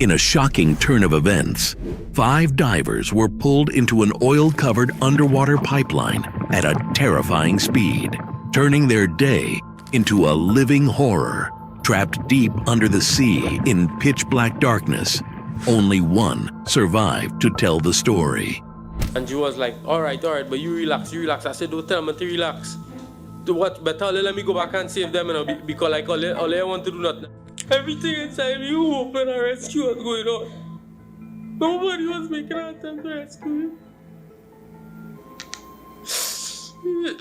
In a shocking turn of events, 5 divers were pulled into an oil-covered underwater pipeline at a terrifying speed, turning their day into a living horror. Trapped deep under the sea in pitch-black darkness, only one survived to tell the story. And she was like, all right, but you relax. I said, don't tell me to relax. To what? Better let me go back and save them, because like all I want to do not. Everything inside me, hope and a rescue was going on. Nobody was making an attempt to rescue me.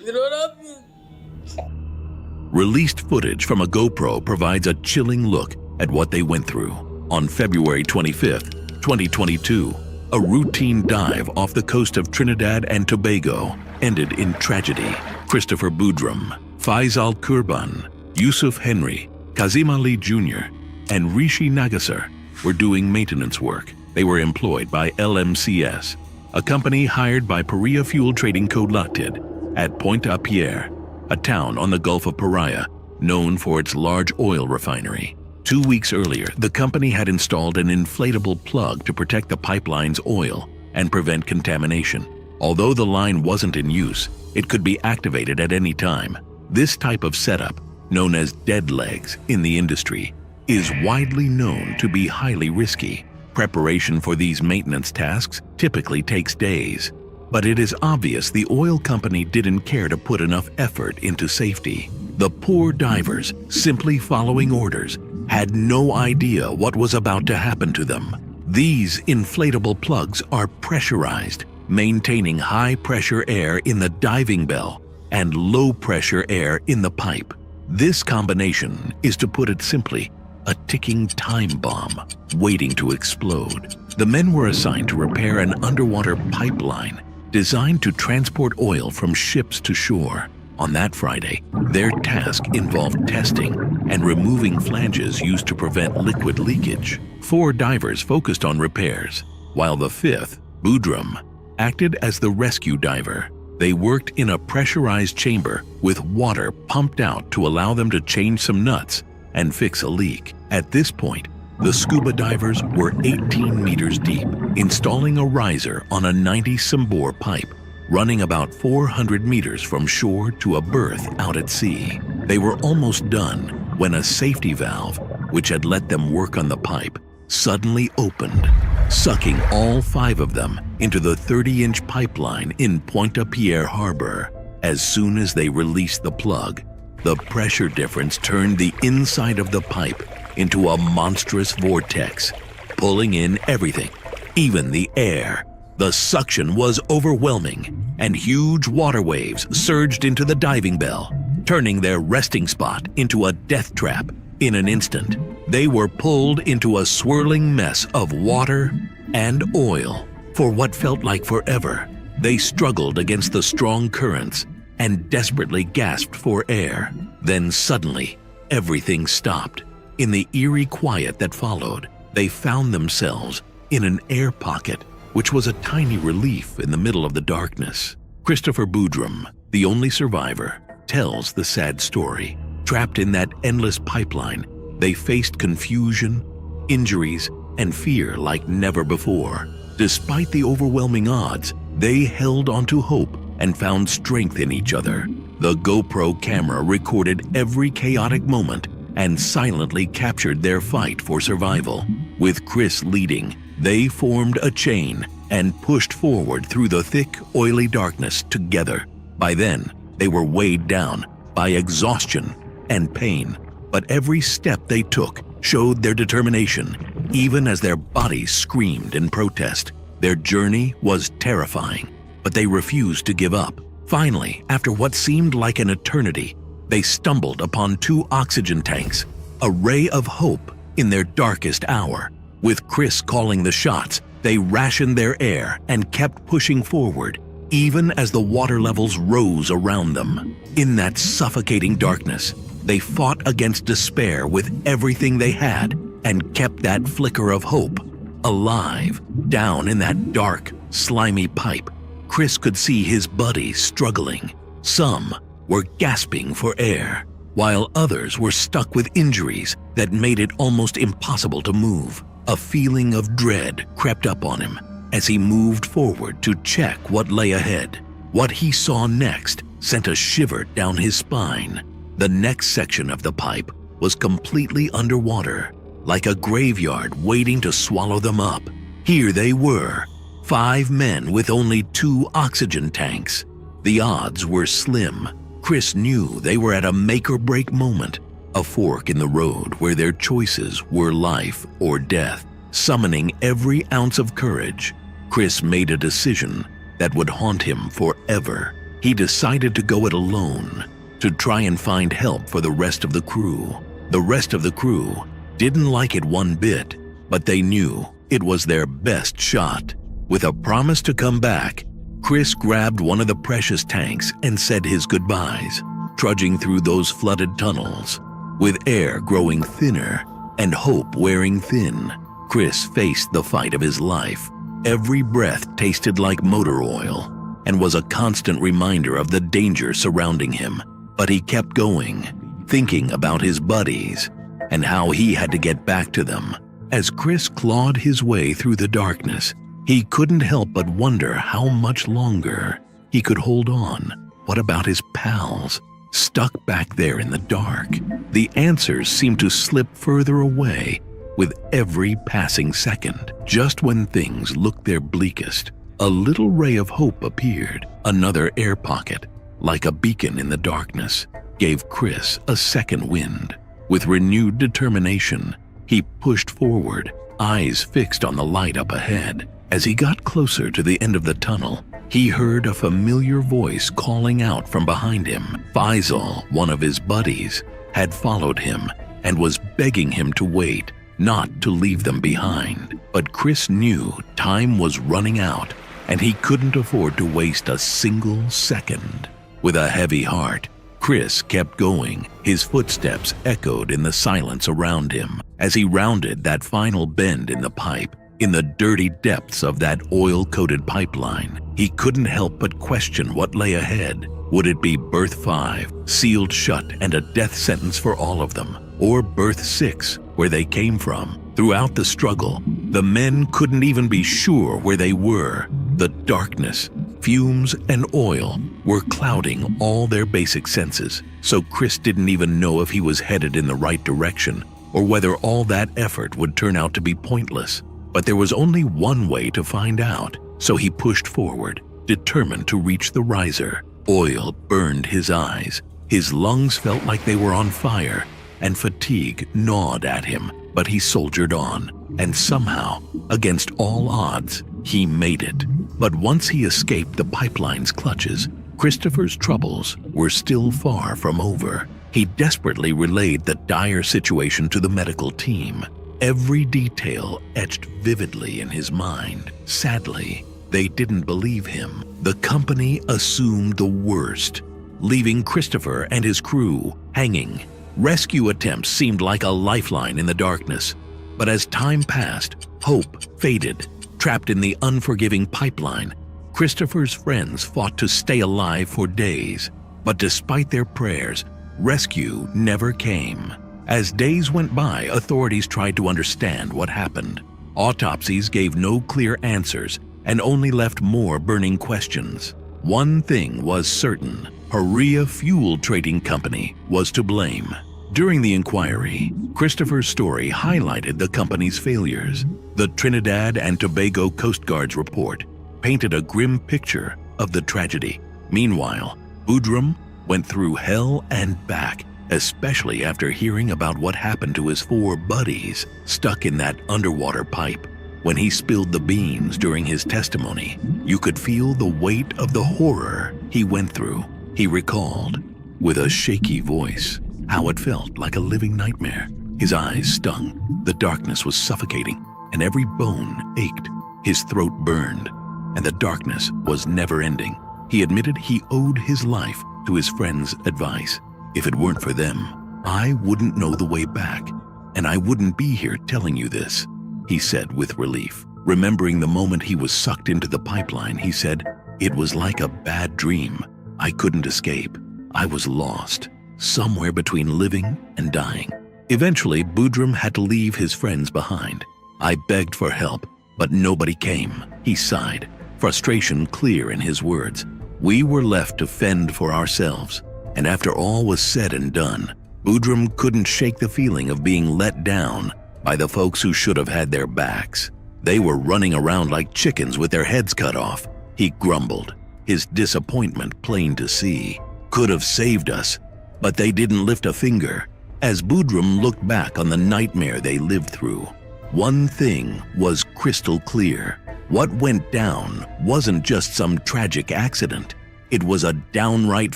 You know what I mean? Released footage from a GoPro provides a chilling look at what they went through. On February 25th, 2022, a routine dive off the coast of Trinidad and Tobago ended in tragedy. Christopher Boudrum, Faisal Kurban, Yusuf Henry, Kazim Ali Jr., and Rishi Nagasar were doing maintenance work. They were employed by LMCS, a company hired by Paria Fuel Trading Co. Ltd. at Pointe-à-Pierre, a town on the Gulf of Paria known for its large oil refinery. 2 weeks earlier, the company had installed an inflatable plug to protect the pipeline's oil and prevent contamination. Although the line wasn't in use, it could be activated at any time. This type of setup, known as dead legs in the industry, is widely known to be highly risky. Preparation for these maintenance tasks typically takes days, but it is obvious the oil company didn't care to put enough effort into safety. The poor divers, simply following orders, had no idea what was about to happen to them. These inflatable plugs are pressurized, maintaining high-pressure air in the diving bell and low-pressure air in the pipe. This combination is, to put it simply, a ticking time bomb waiting to explode. The men were assigned to repair an underwater pipeline designed to transport oil from ships to shore. On that Friday, their task involved testing and removing flanges used to prevent liquid leakage. 4 divers focused on repairs, while the 5th, Boudrum, acted as the rescue diver. They worked in a pressurized chamber with water pumped out to allow them to change some nuts and fix a leak. At this point, the scuba divers were 18 meters deep, installing a riser on a 90-some bore pipe, running about 400 meters from shore to a berth out at sea. They were almost done when a safety valve, which had let them work on the pipe, suddenly opened, sucking all 5 of them into the 30-inch pipeline in Pointe-à-Pierre harbor. As soon as they released the plug, the pressure difference turned the inside of the pipe into a monstrous vortex, pulling in everything, even the air. The suction was overwhelming, and huge water waves surged into the diving bell, turning their resting spot into a death trap. In an instant, they were pulled into a swirling mess of water and oil. For what felt like forever, they struggled against the strong currents and desperately gasped for air. Then suddenly, everything stopped. In the eerie quiet that followed, they found themselves in an air pocket, which was a tiny relief in the middle of the darkness. Christopher Boudrum, the only survivor, tells the sad story. Trapped in that endless pipeline, they faced confusion, injuries, and fear like never before. Despite the overwhelming odds, they held onto hope and found strength in each other. The GoPro camera recorded every chaotic moment and silently captured their fight for survival. With Chris leading, they formed a chain and pushed forward through the thick, oily darkness together. By then, they were weighed down by exhaustion and pain, but every step they took showed their determination, even as their bodies screamed in protest. Their journey was terrifying, but they refused to give up. Finally, after what seemed like an eternity, they stumbled upon 2 oxygen tanks, a ray of hope in their darkest hour. With Chris calling the shots, they rationed their air and kept pushing forward, even as the water levels rose around them. In that suffocating darkness, they fought against despair with everything they had and kept that flicker of hope alive. Down in that dark, slimy pipe, Chris could see his buddies struggling. Some were gasping for air, while others were stuck with injuries that made it almost impossible to move. A feeling of dread crept up on him as he moved forward to check what lay ahead. What he saw next sent a shiver down his spine. The next section of the pipe was completely underwater, like a graveyard waiting to swallow them up. Here they were, 5 men with only 2 oxygen tanks. The odds were slim. Chris knew they were at a make-or-break moment, a fork in the road where their choices were life or death. Summoning every ounce of courage, Chris made a decision that would haunt him forever. He decided to go it alone, to try and find help for the rest of the crew. The rest of the crew didn't like it one bit, but they knew it was their best shot. With a promise to come back, Chris grabbed one of the precious tanks and said his goodbyes, trudging through those flooded tunnels. With air growing thinner and hope wearing thin, Chris faced the fight of his life. Every breath tasted like motor oil and was a constant reminder of the danger surrounding him. But he kept going, thinking about his buddies and how he had to get back to them. As Chris clawed his way through the darkness, he couldn't help but wonder how much longer he could hold on. What about his pals, stuck back there in the dark? The answers seemed to slip further away with every passing second. Just when things looked their bleakest, a little ray of hope appeared. Another air pocket, like a beacon in the darkness, gave Chris a second wind. With renewed determination, he pushed forward, eyes fixed on the light up ahead. As he got closer to the end of the tunnel, he heard a familiar voice calling out from behind him. Faisal, one of his buddies, had followed him and was begging him to wait, not to leave them behind. But Chris knew time was running out and he couldn't afford to waste a single second. With a heavy heart, Chris kept going. His footsteps echoed in the silence around him. As he rounded that final bend in the pipe, in the dirty depths of that oil-coated pipeline, he couldn't help but question what lay ahead. Would it be Berth 5, sealed shut and a death sentence for all of them, or Berth 6, where they came from? Throughout the struggle, the men couldn't even be sure where they were. The darkness, fumes, and oil were clouding all their basic senses, so Chris didn't even know if he was headed in the right direction or whether all that effort would turn out to be pointless. But there was only one way to find out, so he pushed forward, determined to reach the riser. Oil burned his eyes, his lungs felt like they were on fire, and fatigue gnawed at him, but he soldiered on, and somehow, against all odds, he made it. But once he escaped the pipeline's clutches, Christopher's troubles were still far from over. He desperately relayed the dire situation to the medical team, every detail etched vividly in his mind. Sadly, they didn't believe him. The company assumed the worst, leaving Christopher and his crew hanging. Rescue attempts seemed like a lifeline in the darkness, but as time passed, hope faded. Trapped in the unforgiving pipeline, Christopher's friends fought to stay alive for days, but despite their prayers, rescue never came. As days went by, authorities tried to understand what happened. Autopsies gave no clear answers and only left more burning questions. One thing was certain: Paria Fuel Trading Company was to blame. During the inquiry, Christopher's story highlighted the company's failures. The Trinidad and Tobago Coast Guard's report painted a grim picture of the tragedy. Meanwhile, Boudrum went through hell and back, especially after hearing about what happened to his 4 buddies stuck in that underwater pipe. When he spilled the beans during his testimony, you could feel the weight of the horror he went through. He recalled, with a shaky voice, how it felt like a living nightmare. His eyes stung, the darkness was suffocating, and every bone ached. His throat burned, and the darkness was never ending. He admitted he owed his life to his friends' advice. If it weren't for them, I wouldn't know the way back, and I wouldn't be here telling you this, he said with relief. Remembering the moment he was sucked into the pipeline, he said, "It was like a bad dream. I couldn't escape. I was lost, somewhere between living and dying." Eventually, Boudrum had to leave his friends behind. I begged for help, but nobody came. He sighed, frustration clear in his words. We were left to fend for ourselves, and after all was said and done, Boudreaux couldn't shake the feeling of being let down by the folks who should have had their backs. They were running around like chickens with their heads cut off. He grumbled, his disappointment plain to see. Could have saved us, but they didn't lift a finger. As Boudreaux looked back on the nightmare they lived through, one thing was crystal clear. What went down wasn't just some tragic accident. It was a downright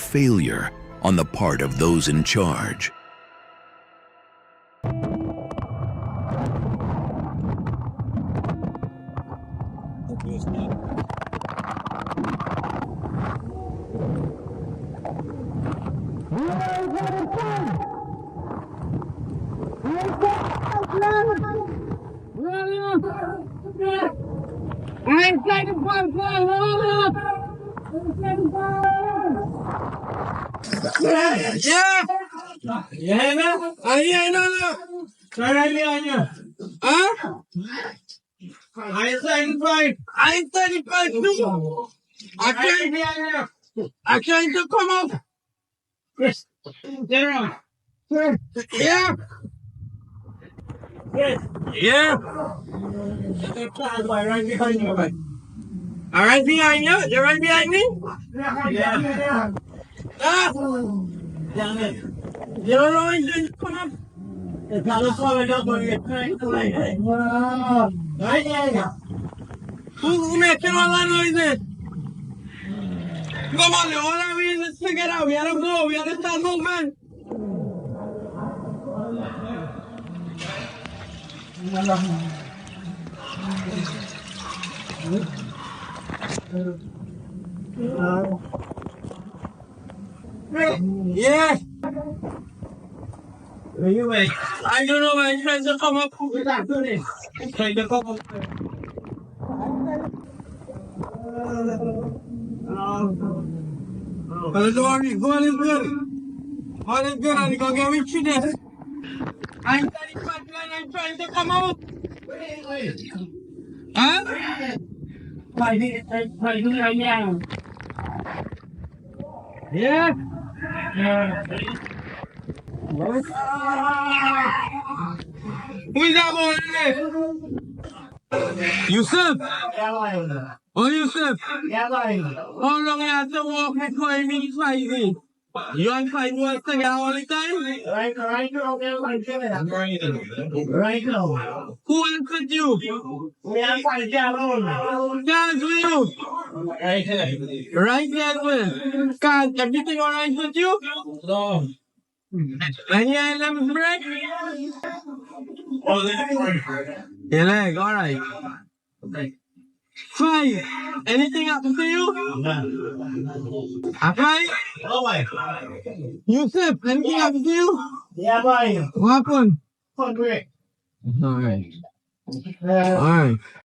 failure on the part of those in charge. I trying to come up. Yes. Get around. Yeah. Yes. Yeah. Right behind you. All right behind you. You're right behind me. Yeah. Ah. You don't know anything. Come up. It's not a solid up on your train. Right there. Who's making all that noises? Come on, all that we let's figure it out. We gotta go. We gotta start moving. Yeah. Where you at? I don't know. I'm trying to come up with that. Trying to come up. All is good. All is good. I'm gonna get with you there. I'm trying to come out. Wait. Huh? Yeah. Who's that boy there? Yusuf? Oh, Yusuf? How long you have to walk before you meet fighting? You want fight once to get all the time? Right now. Who answered you? Dance with you? Right there, well. God, everything alright with you? No. And your leg break? Your leg, alright. Fight. Anything happen to you? A fight? Yusuf, anything happen to you? Yeah, boy. What happened? Alright. Alright.